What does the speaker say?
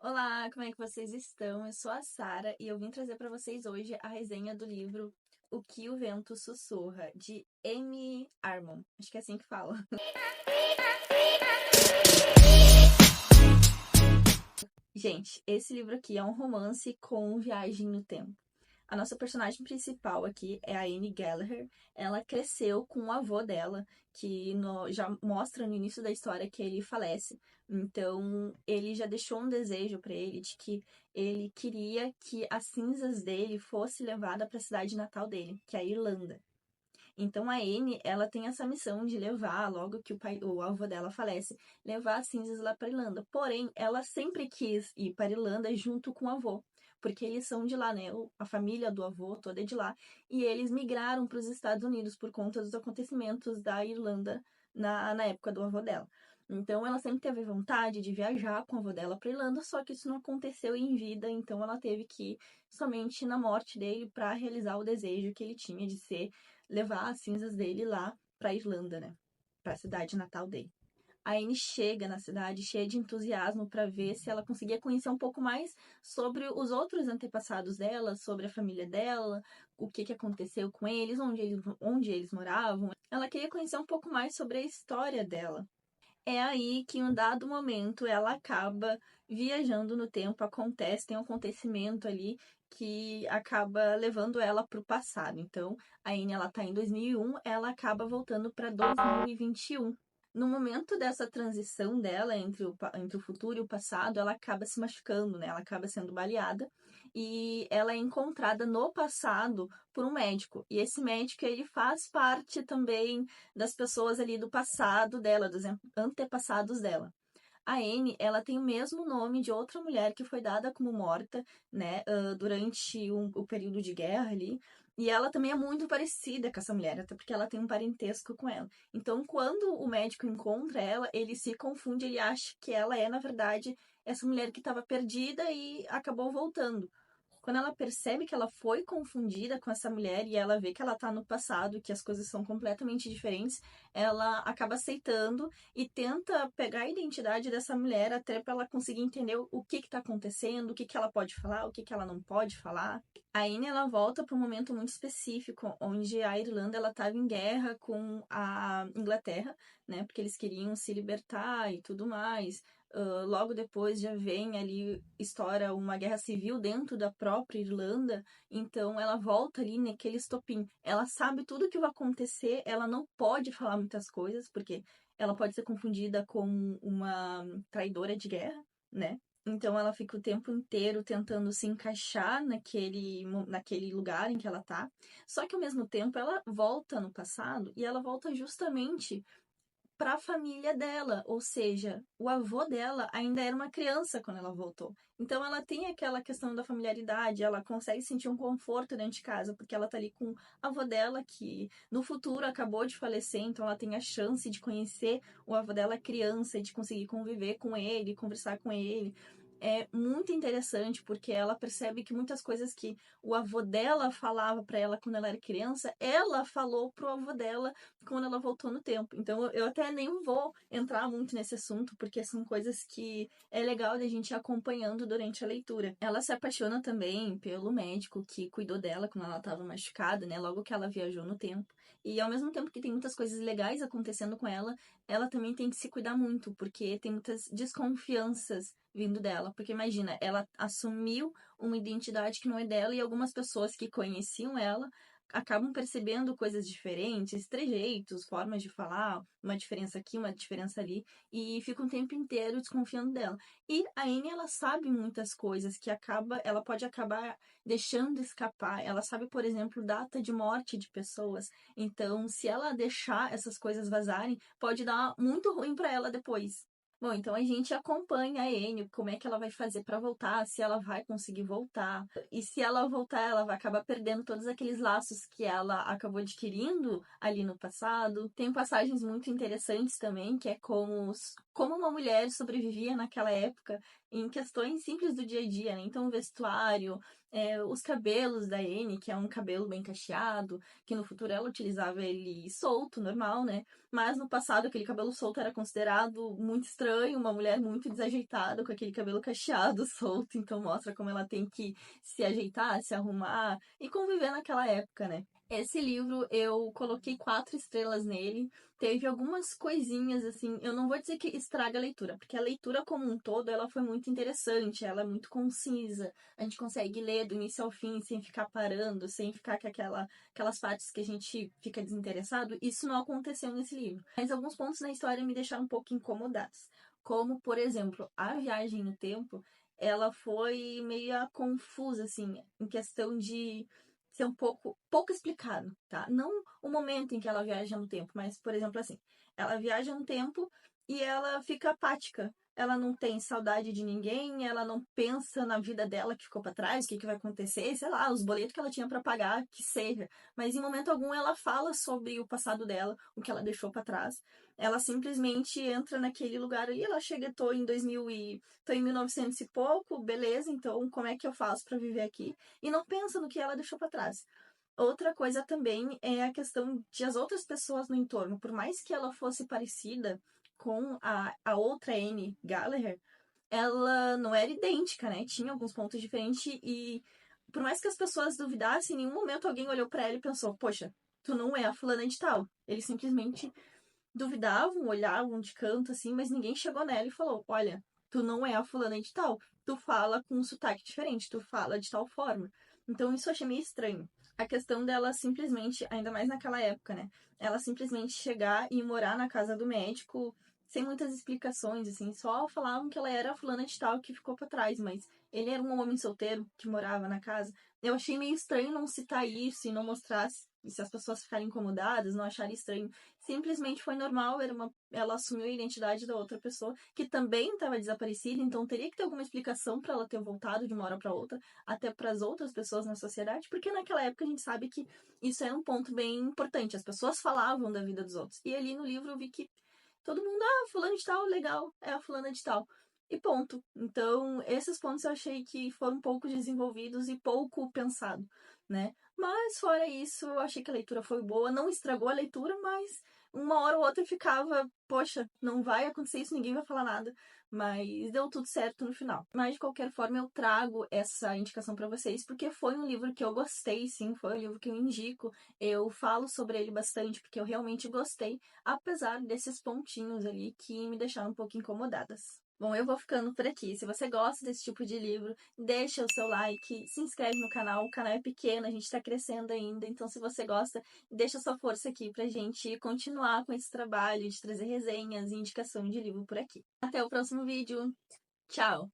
Olá, como é que vocês estão? Eu sou a Sara e eu vim trazer para vocês hoje a resenha do livro O que o Vento Sussurra, de Amy Armon. Acho que é assim que fala. Gente, esse livro aqui é um romance com viagem no tempo. A nossa personagem principal aqui é a Anne Gallagher. Ela cresceu com o avô dela, que já mostra no início da história que ele falece. Então, ele já deixou um desejo para ele de que ele queria que as cinzas dele fosse levada para a cidade natal dele, que é a Irlanda. Então a Anne, ela tem essa missão de levar, logo que o avô dela falece, levar as cinzas lá para Irlanda. Porém, ela sempre quis ir para Irlanda junto com o avô, porque eles são de lá, né? A família do avô toda é de lá, e eles migraram para os Estados Unidos por conta dos acontecimentos da Irlanda na época do avô dela. Então ela sempre teve vontade de viajar com o avô dela para Irlanda, só que isso não aconteceu em vida, então ela teve que ir somente na morte dele para realizar o desejo que ele tinha de ser levar as cinzas dele lá pra Irlanda, né? Pra cidade natal dele. A Anne chega na cidade cheia de entusiasmo para ver se ela conseguia conhecer um pouco mais sobre os outros antepassados dela, sobre a família dela, o que aconteceu com eles, onde eles moravam. Ela queria conhecer um pouco mais sobre a história dela. É aí que, em um dado momento, ela acaba viajando no tempo, tem um acontecimento ali que acaba levando ela para o passado. Então, a Anne, ela tá em 2001, ela acaba voltando para 2021. No momento dessa transição dela entre o futuro e o passado, ela acaba se machucando, né? Ela acaba sendo baleada e ela é encontrada no passado por um médico. E esse médico, ele faz parte também das pessoas ali do passado dela, dos antepassados dela. A Anne, ela tem o mesmo nome de outra mulher que foi dada como morta, né, durante o período de guerra ali. E ela também é muito parecida com essa mulher, até porque ela tem um parentesco com ela. Então, quando o médico encontra ela, ele se confunde, ele acha que ela é, na verdade, essa mulher que estava perdida e acabou voltando. Quando ela percebe que ela foi confundida com essa mulher e ela vê que ela tá no passado, que as coisas são completamente diferentes, ela acaba aceitando e tenta pegar a identidade dessa mulher até para ela conseguir entender o que tá acontecendo, o que que ela pode falar, o que que ela não pode falar. A Anne, ela volta para um momento muito específico, onde a Irlanda ela estava em guerra com a Inglaterra, né? Porque eles queriam se libertar e tudo mais. Logo depois já vem ali, estoura uma guerra civil dentro da própria Irlanda, então ela volta ali naquele estopim. Ela sabe tudo o que vai acontecer, ela não pode falar muitas coisas, porque ela pode ser confundida com uma traidora de guerra, né? Então ela fica o tempo inteiro tentando se encaixar naquele lugar em que ela tá. Só que ao mesmo tempo ela volta no passado e ela volta justamente para a família dela, ou seja, o avô dela ainda era uma criança quando ela voltou. Então ela tem aquela questão da familiaridade, ela consegue sentir um conforto dentro de casa, porque ela tá ali com a avó dela que no futuro acabou de falecer, então ela tem a chance de conhecer o avô dela criança e de conseguir conviver com ele, conversar com ele. É muito interessante porque ela percebe que muitas coisas que o avô dela falava para ela quando ela era criança, ela falou pro avô dela quando ela voltou no tempo. Então eu até nem vou entrar muito nesse assunto, porque são coisas que é legal de a gente ir acompanhando durante a leitura. Ela se apaixona também pelo médico que cuidou dela quando ela estava machucada, né? Logo que ela viajou no tempo. E ao mesmo tempo que tem muitas coisas legais acontecendo com ela, ela também tem que se cuidar muito, porque tem muitas desconfianças vindo dela. Porque imagina, ela assumiu uma identidade que não é dela e algumas pessoas que conheciam ela acabam percebendo coisas diferentes, trejeitos, formas de falar, uma diferença aqui, uma diferença ali, e fica um tempo inteiro desconfiando dela. E a Anne, ela sabe muitas coisas que ela pode acabar deixando escapar. Ela sabe, por exemplo, data de morte de pessoas. Então, se ela deixar essas coisas vazarem, pode dar muito ruim para ela depois. Bom, então a gente acompanha a Anne, como é que ela vai fazer para voltar, se ela vai conseguir voltar. E se ela voltar, ela vai acabar perdendo todos aqueles laços que ela acabou adquirindo ali no passado. Tem passagens muito interessantes também, que é como uma mulher sobrevivia naquela época. em questões simples do dia a dia, né? Então, o vestuário, os cabelos da Anne, que é um cabelo bem cacheado, que no futuro ela utilizava ele solto, normal, né? Mas no passado aquele cabelo solto era considerado muito estranho, uma mulher muito desajeitada com aquele cabelo cacheado solto, então mostra como ela tem que se ajeitar, se arrumar e conviver naquela época, né? Esse livro eu coloquei 4 estrelas nele. Teve algumas coisinhas assim, eu não vou dizer que estraga a leitura, porque a leitura como um todo ela foi muito interessante, ela é muito concisa. A gente consegue ler do início ao fim sem ficar parando, sem ficar com aquelas partes que a gente fica desinteressado. Isso não aconteceu nesse livro. Mas alguns pontos na história me deixaram um pouco incomodados. Como, por exemplo, a viagem no tempo, ela foi meio confusa, assim, em questão de ser um pouco explicado, tá? Não o momento em que ela viaja no tempo, mas, por exemplo, assim, ela viaja no tempo e ela fica apática. Ela não tem saudade de ninguém, ela não pensa na vida dela que ficou para trás, o que vai acontecer, sei lá, os boletos que ela tinha para pagar, que seja. Mas em momento algum ela fala sobre o passado dela, o que ela deixou para trás. Ela simplesmente entra naquele lugar ali, ela chega, tô em 2000 e tô em 1900 e pouco, beleza, então como é que eu faço para viver aqui? E não pensa no que ela deixou para trás. Outra coisa também é a questão de as outras pessoas no entorno. Por mais que ela fosse parecida com a outra Anne Gallagher, ela não era idêntica, né? Tinha alguns pontos diferentes e por mais que as pessoas duvidassem, em nenhum momento alguém olhou para ela e pensou: poxa, tu não é a fulana de tal. Eles simplesmente duvidavam, olhavam de canto assim, mas ninguém chegou nela e falou: olha, tu não é a fulana de tal. Tu fala com um sotaque diferente, tu fala de tal forma. Então isso eu achei meio estranho. A questão dela simplesmente, ainda mais naquela época, né? Ela simplesmente chegar e morar na casa do médico sem muitas explicações, assim, só falavam que ela era a fulana de tal que ficou pra trás, mas ele era um homem solteiro que morava na casa. Eu achei meio estranho não citar isso e não mostrar se as pessoas ficarem incomodadas, não acharem estranho. Simplesmente foi normal, ela assumiu a identidade da outra pessoa, que também estava desaparecida, então teria que ter alguma explicação para ela ter voltado de uma hora para outra, até para as outras pessoas na sociedade, porque naquela época a gente sabe que isso era um ponto bem importante, as pessoas falavam da vida dos outros. E ali no livro eu vi que todo mundo, fulano de tal, legal, é a fulana de tal. E ponto. Então, esses pontos eu achei que foram pouco desenvolvidos e pouco pensado, né? Mas, fora isso, eu achei que a leitura foi boa. Não estragou a leitura, mas uma hora ou outra ficava, poxa, não vai acontecer isso, ninguém vai falar nada. Mas deu tudo certo no final. Mas, de qualquer forma, eu trago essa indicação para vocês, porque foi um livro que eu gostei, sim, foi um livro que eu indico. Eu falo sobre ele bastante, porque eu realmente gostei, apesar desses pontinhos ali que me deixaram um pouco incomodadas. Bom, eu vou ficando por aqui. Se você gosta desse tipo de livro, deixa o seu like, se inscreve no canal. O canal é pequeno, a gente está crescendo ainda. Então, se você gosta, deixa sua força aqui pra gente continuar com esse trabalho de trazer resenhas e indicação de livro por aqui. Até o próximo vídeo. Tchau!